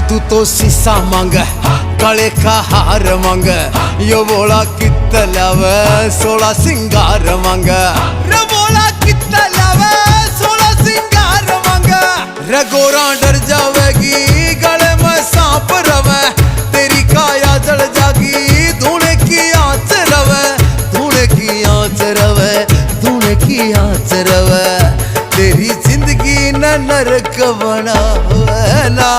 तू तो शीशा मांग गले का हार मांग यो बोला कितना लावे 16 सिंगार मांग रे बोला कितना लावे 16 सिंगार मांग रे गोरा डर जावेगी गले में सांप रवे तेरी काया जल जागी धूने की आंच रवे धूने की आंच रवे धूने की आंच रवे तेरी जिंदगी न नरक बनावे ना